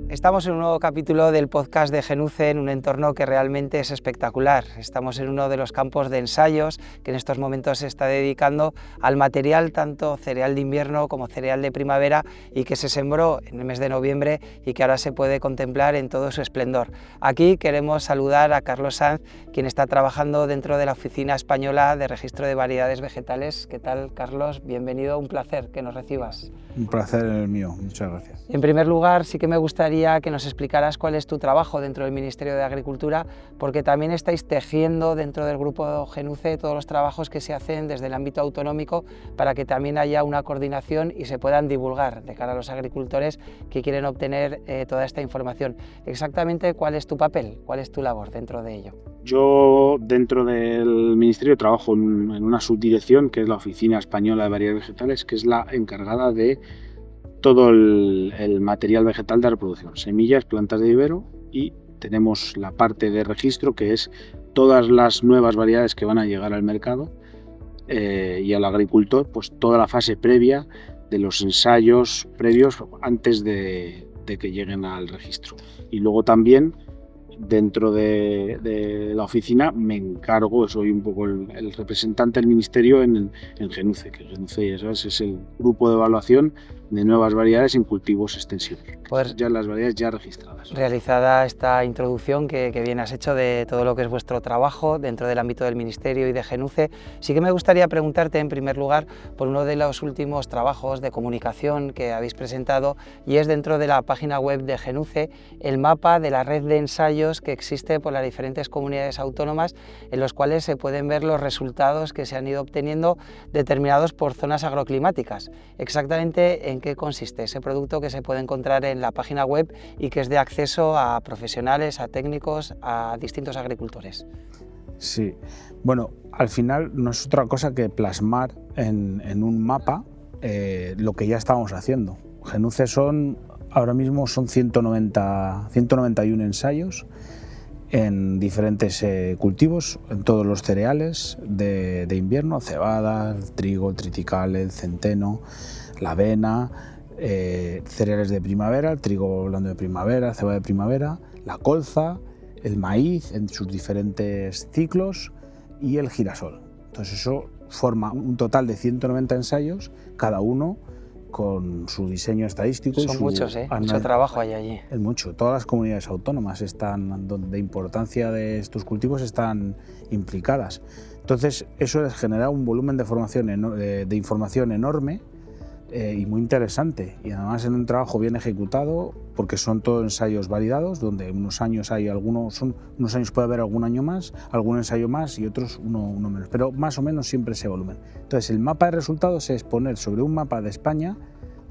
Estamos en un nuevo capítulo del podcast de Genuce en un entorno que realmente es espectacular. Estamos en uno de los campos de ensayos que en estos momentos se está dedicando al material tanto cereal de invierno como cereal de primavera y que se sembró en el mes de noviembre y que ahora se puede contemplar en todo su esplendor. Aquí queremos saludar a Carlos Sanz, quien está trabajando dentro de la Oficina Española de Registro de Variedades Vegetales. ¿Qué tal, Carlos? Bienvenido, un placer que nos recibas. Un placer el mío, muchas gracias. En primer lugar, sí que me gustaría que nos explicaras cuál es tu trabajo dentro del Ministerio de Agricultura, porque también estáis tejiendo dentro del grupo Genuce todos los trabajos que se hacen desde el ámbito autonómico para que también haya una coordinación y se puedan divulgar de cara a los agricultores que quieren obtener toda esta información. Exactamente, ¿cuál es tu papel? ¿Cuál es tu labor dentro de ello? Yo dentro del Ministerio trabajo en una subdirección que es la Oficina Española de Variedades Vegetales, que es la encargada de todo el material vegetal de reproducción, semillas, plantas de vivero, y tenemos la parte de registro que es todas las nuevas variedades que van a llegar al mercado y al agricultor, pues toda la fase previa de los ensayos previos antes de que lleguen al registro. Y luego también dentro de la oficina me encargo, soy un poco el representante del ministerio en Genuce, que Genuce, ya sabes, es el grupo de evaluación de nuevas variedades en cultivos extensivos, pues ya las variedades ya registradas. Realizada esta introducción que bien has hecho de todo lo que es vuestro trabajo dentro del ámbito del ministerio y de Genuce, sí que me gustaría preguntarte en primer lugar por uno de los últimos trabajos de comunicación que habéis presentado, y es dentro de la página web de Genuce el mapa de la red de ensayos que existe por las diferentes comunidades autónomas, en los cuales se pueden ver los resultados que se han ido obteniendo determinados por zonas agroclimáticas. Exactamente en qué consiste ese producto que se puede encontrar en la página web y que es de acceso a profesionales, a técnicos, a distintos agricultores. Sí, bueno, al final no es otra cosa que plasmar en un mapa lo que ya estábamos haciendo. Genuce ahora mismo son 191 ensayos en diferentes cultivos, en todos los cereales de invierno, cebada, el trigo, el triticale, el centeno, la avena, cereales de primavera, el trigo blando de primavera, cebada de primavera, la colza, el maíz en sus diferentes ciclos y el girasol. Entonces eso forma un total de 190 ensayos, cada uno con su diseño estadístico. Son muchos, mucho trabajo hay allí. Es mucho. Todas las comunidades autónomas de importancia de estos cultivos están implicadas. Entonces eso genera un volumen de información enorme y muy interesante, y además en un trabajo bien ejecutado, porque son todos ensayos validados, donde unos años puede haber algún año más, algún ensayo más y otros uno menos, pero más o menos siempre ese volumen. Entonces el mapa de resultados es poner sobre un mapa de España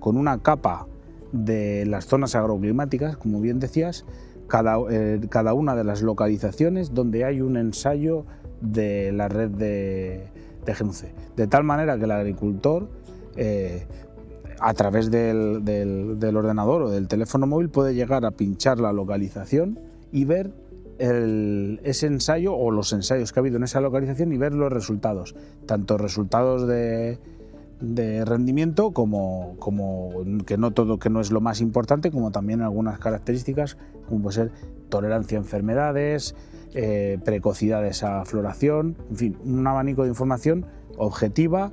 con una capa de las zonas agroclimáticas, como bien decías, cada una de las localizaciones donde hay un ensayo de la red de Genuce, de tal manera que el agricultor a través del ordenador o del teléfono móvil puede llegar a pinchar la localización y ver ese ensayo o los ensayos que ha habido en esa localización y ver los resultados, tanto resultados de rendimiento como que no es lo más importante, como también algunas características como puede ser tolerancia a enfermedades, precocidad de esa floración, en fin, un abanico de información objetiva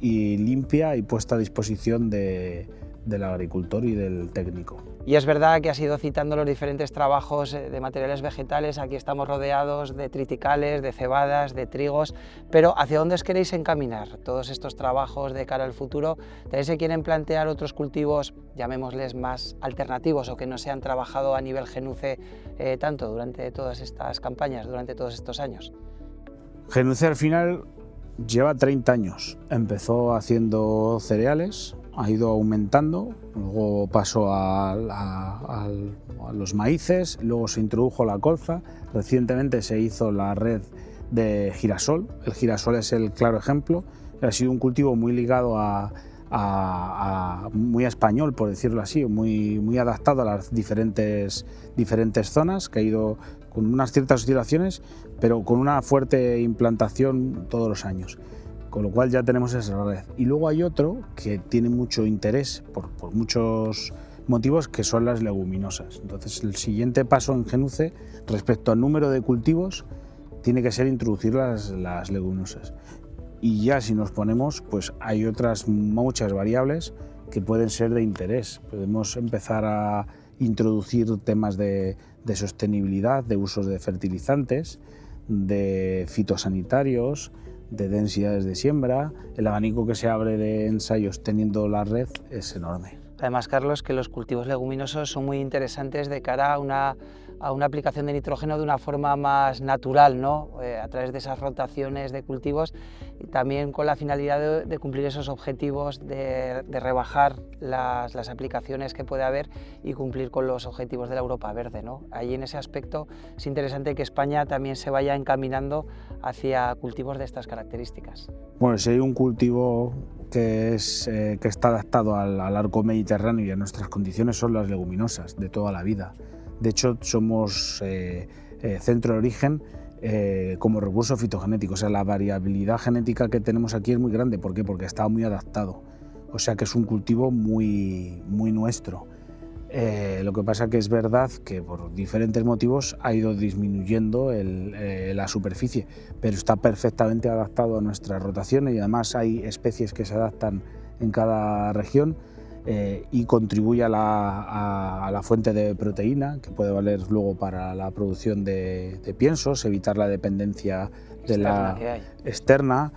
y limpia y puesta a disposición del agricultor y del técnico. Y es verdad que has ido citando los diferentes trabajos de materiales vegetales. Aquí estamos rodeados de triticales, de cebadas, de trigos, pero ¿hacia dónde os queréis encaminar todos estos trabajos de cara al futuro? ¿También se quieren plantear otros cultivos, llamémosles más alternativos o que no se han trabajado a nivel Genuce tanto durante todas estas campañas, durante todos estos años? Genuce al final lleva 30 años. Empezó haciendo cereales, ha ido aumentando, luego pasó a los maíces, luego se introdujo la colza, recientemente se hizo la red de girasol. El girasol es el claro ejemplo, ha sido un cultivo muy ligado muy español, por decirlo así, muy adaptado a las diferentes zonas, que ha ido con unas ciertas oscilaciones, pero con una fuerte implantación todos los años, con lo cual ya tenemos esa red. Y luego hay otro que tiene mucho interés por muchos motivos, que son las leguminosas. Entonces, el siguiente paso en Genuce, respecto al número de cultivos, tiene que ser introducir las leguminosas. Y ya si nos ponemos, pues hay otras muchas variables que pueden ser de interés. Podemos empezar a introducir temas de sostenibilidad, de usos de fertilizantes, de fitosanitarios, de densidades de siembra. El abanico que se abre de ensayos teniendo la red es enorme. Además, Carlos, que los cultivos leguminosos son muy interesantes de cara a una aplicación de nitrógeno de una forma más natural, ¿no? A través de esas rotaciones de cultivos, y también con la finalidad de cumplir esos objetivos de rebajar las aplicaciones que puede haber y cumplir con los objetivos de la Europa Verde, ¿no? Ahí en ese aspecto es interesante que España también se vaya encaminando hacia cultivos de estas características. Bueno, si hay un cultivo que está adaptado al arco mediterráneo y a nuestras condiciones, son las leguminosas de toda la vida. De hecho, somos centro de origen como recurso fitogenético. O sea, la variabilidad genética que tenemos aquí es muy grande. ¿Por qué? Porque está muy adaptado. O sea, que es un cultivo muy nuestro. Lo que pasa que es verdad que por diferentes motivos ha ido disminuyendo la superficie, pero está perfectamente adaptado a nuestras rotaciones, y además hay especies que se adaptan en cada región y contribuye a la fuente de proteína, que puede valer luego para la producción de piensos, evitar la dependencia externa,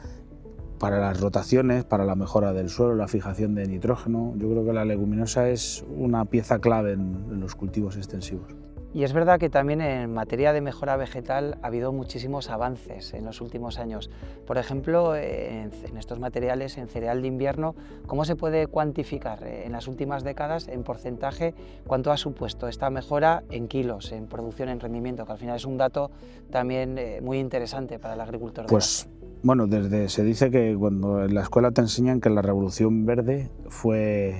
para las rotaciones, para la mejora del suelo, la fijación de nitrógeno. Yo creo que la leguminosa es una pieza clave en los cultivos extensivos. Y es verdad que también en materia de mejora vegetal ha habido muchísimos avances en los últimos años. Por ejemplo, en estos materiales, en cereal de invierno, ¿cómo se puede cuantificar en las últimas décadas, en porcentaje, cuánto ha supuesto esta mejora en kilos, en producción, en rendimiento, que al final es un dato también muy interesante para el agricultor? Pues bueno, se dice que cuando en la escuela te enseñan que la revolución verde fue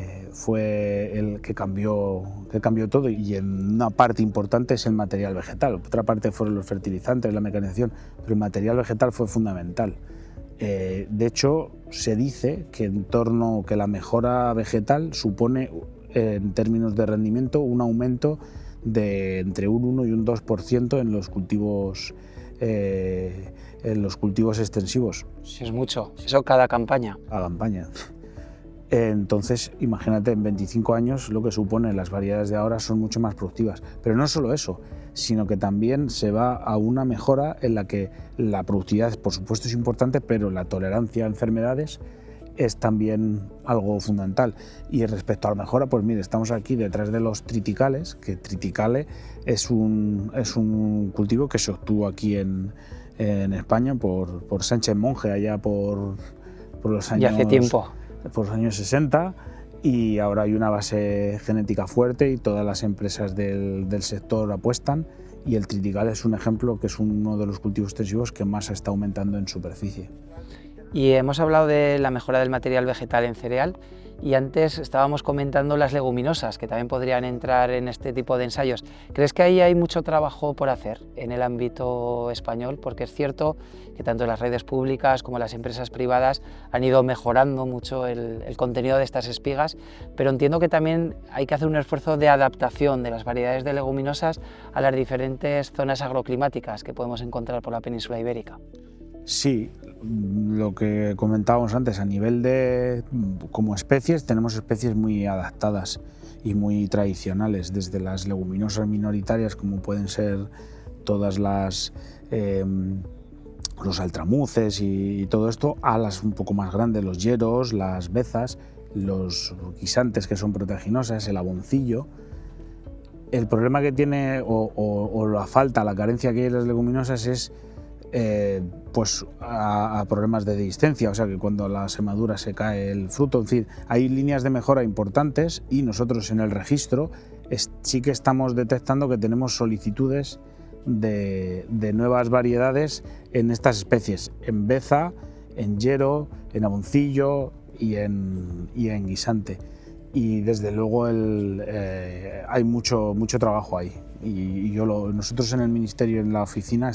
el que cambió todo, y en una parte importante es el material vegetal. Otra parte fueron los fertilizantes, la mecanización, pero el material vegetal fue fundamental. De hecho, se dice que que la mejora vegetal supone, en términos de rendimiento, un aumento de entre un 1 y un 2% en los cultivos extensivos. Sí, es mucho, eso cada campaña. Cada campaña. Entonces, imagínate, en 25 años lo que supone. Las variedades de ahora son mucho más productivas. Pero no solo eso, sino que también se va a una mejora en la que la productividad, por supuesto, es importante, pero la tolerancia a enfermedades es también algo fundamental. Y respecto a la mejora, pues mire, estamos aquí detrás de los triticales, que triticale es un cultivo que se obtuvo aquí en España por Sánchez Monje, allá por los años... Y hace tiempo. Por los años 60, y ahora hay una base genética fuerte y todas las empresas del sector apuestan, y el triticale es un ejemplo, que es uno de los cultivos extensivos que más está aumentando en superficie. Y hemos hablado de la mejora del material vegetal en cereal, y antes estábamos comentando las leguminosas, que también podrían entrar en este tipo de ensayos. ¿Crees que ahí hay mucho trabajo por hacer en el ámbito español? Porque es cierto que tanto las redes públicas como las empresas privadas han ido mejorando mucho el contenido de estas espigas, pero entiendo que también hay que hacer un esfuerzo de adaptación de las variedades de leguminosas a las diferentes zonas agroclimáticas que podemos encontrar por la península ibérica. Sí, lo que comentábamos antes, a nivel como especies, tenemos especies muy adaptadas y muy tradicionales, desde las leguminosas minoritarias, como pueden ser todas los altramuces y todo esto, a las un poco más grandes, los lleros, las bezas, los guisantes, que son proteaginosas, el aboncillo. El problema que tiene, o la falta, la carencia que hay en las leguminosas es pues a problemas de dehiscencia, o sea que cuando la semadura se cae el fruto. En fin, hay líneas de mejora importantes, y nosotros en el registro sí que estamos detectando que tenemos solicitudes de nuevas variedades en estas especies, en beza, en llero, en aboncillo y en guisante. Y desde luego hay mucho trabajo ahí, y nosotros en el Ministerio, en la oficina,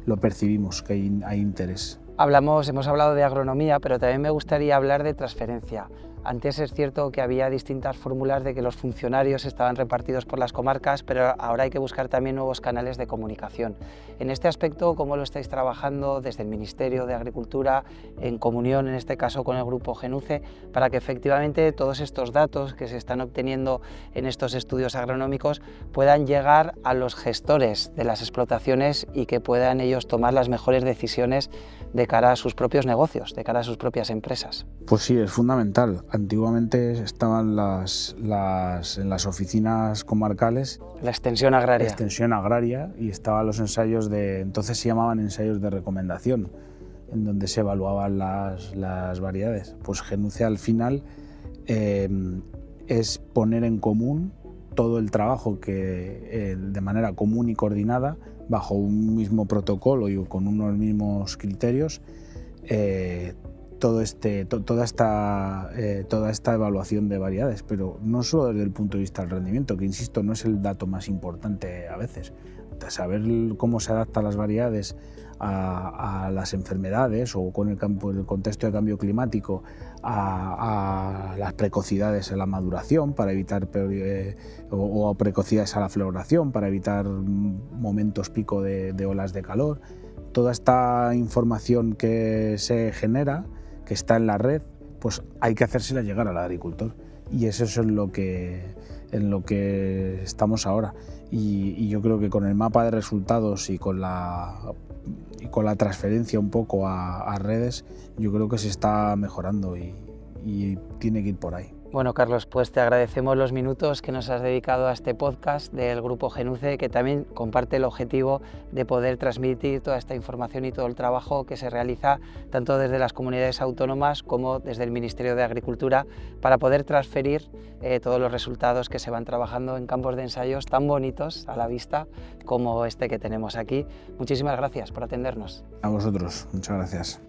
lo percibimos, que hay interés. Hemos hablado de agronomía, pero también me gustaría hablar de transferencia. Antes es cierto que había distintas fórmulas de que los funcionarios estaban repartidos por las comarcas, pero ahora hay que buscar también nuevos canales de comunicación. En este aspecto, ¿cómo lo estáis trabajando desde el Ministerio de Agricultura, en comunión en este caso con el Grupo Genuce, para que efectivamente todos estos datos que se están obteniendo en estos estudios agronómicos puedan llegar a los gestores de las explotaciones y que puedan ellos tomar las mejores decisiones de cara a sus propios negocios, de cara a sus propias empresas? Pues sí, es fundamental. Antiguamente estaban en las oficinas comarcales La extensión agraria. Y estaban los ensayos entonces se llamaban ensayos de recomendación, en donde se evaluaban las variedades. Pues Genuce al final es poner en común todo el trabajo que de manera común y coordinada, bajo un mismo protocolo y con unos mismos criterios, toda esta evaluación de variedades, pero no solo desde el punto de vista del rendimiento, que insisto, no es el dato más importante a veces. Saber cómo se adaptan las variedades a las enfermedades o con el contexto de cambio climático, a las precocidades en la maduración para evitar o precocidades a la floración para evitar momentos pico de olas de calor. Toda esta información que se genera, que está en la red, pues hay que hacérsela llegar al agricultor, y eso es en lo que estamos ahora. Y yo creo que con el mapa de resultados y con la transferencia un poco a redes, yo creo que se está mejorando y tiene que ir por ahí. Bueno, Carlos, pues te agradecemos los minutos que nos has dedicado a este podcast del Grupo Genuce, que también comparte el objetivo de poder transmitir toda esta información y todo el trabajo que se realiza tanto desde las comunidades autónomas como desde el Ministerio de Agricultura, para poder transferir todos los resultados que se van trabajando en campos de ensayos tan bonitos a la vista como este que tenemos aquí. Muchísimas gracias por atendernos. A vosotros, muchas gracias.